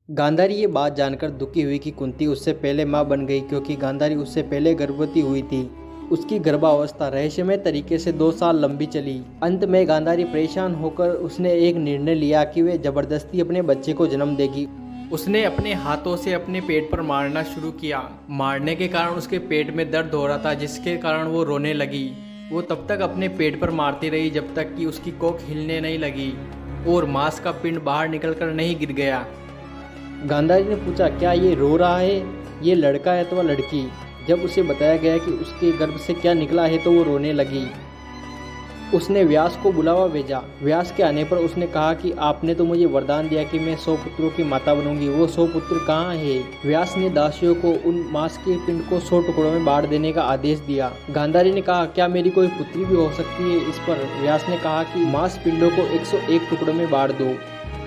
गांधारी ये बात जानकर दुखी हुई कि कुंती उससे पहले मां बन गई, क्योंकि गांधारी उससे पहले गर्भवती हुई थी। उसकी गर्भावस्था रहस्यमय तरीके से 2 साल लंबी चली। अंत में गांधारी परेशान होकर उसने एक निर्णय लिया कि वे जबरदस्ती अपने बच्चे को जन्म देगी। उसने अपने हाथों से अपने पेट पर मारना शुरू किया। मारने के कारण उसके पेट में दर्द हो रहा था, जिसके कारण वो रोने लगी। वो तब तक अपने पेट पर मारती रही जब तक कि उसकी कोख हिलने नहीं लगी और मांस का पिंड बाहर निकलकर नहीं गिर गया। गांधारी ने पूछा, क्या ये रो रहा है? ये लड़का है अथवा लड़की? जब उसे बताया गया कि उसके गर्भ से क्या निकला है तो वो रोने लगी। उसने व्यास को बुलावा भेजा। व्यास के आने पर उसने कहा कि आपने तो मुझे वरदान दिया कि मैं 100 पुत्रों की माता बनूंगी, वो 100 पुत्र कहाँ है? व्यास ने दासियों को उन मांस के पिंड को 100 टुकड़ों में बांट देने का आदेश दिया। गांधारी ने कहा, क्या मेरी कोई पुत्री भी हो सकती है? इस पर व्यास ने कहा कि मांस पिंडों को 101 टुकड़ों में बांट दो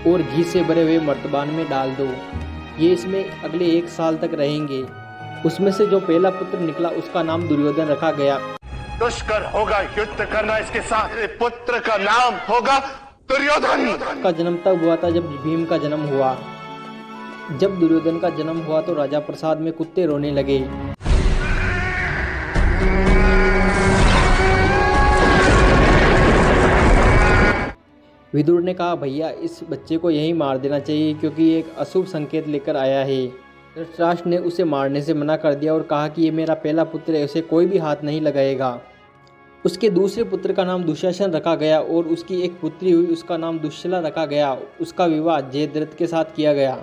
और घी से भरे हुए मर्तबान में डाल दो। ये इसमें अगले 1 साल तक रहेंगे। उसमें से जो पहला पुत्र निकला उसका नाम दुर्योधन रखा गया। दुष्कर होगा युद्ध करना इसके साथ। पुत्र का नाम होगा दुर्योधन। का जन्म तब हुआ था जब भीम का जन्म हुआ। जब दुर्योधन का जन्म हुआ तो राजा प्रसाद में कुत्ते रोने लगे। विदुर ने कहा, भैया इस बच्चे को यहीं मार देना चाहिए, क्योंकि ये एक अशुभ संकेत लेकर आया है। धृतराष्ट्र ने उसे मारने से मना कर दिया और कहा कि ये मेरा पहला पुत्र है, उसे कोई भी हाथ नहीं लगाएगा। उसके दूसरे पुत्र का नाम दुशासन रखा गया और उसकी एक पुत्री हुई, उसका नाम दुश्शला रखा गया। उसका विवाह जयद्रथ के साथ किया गया।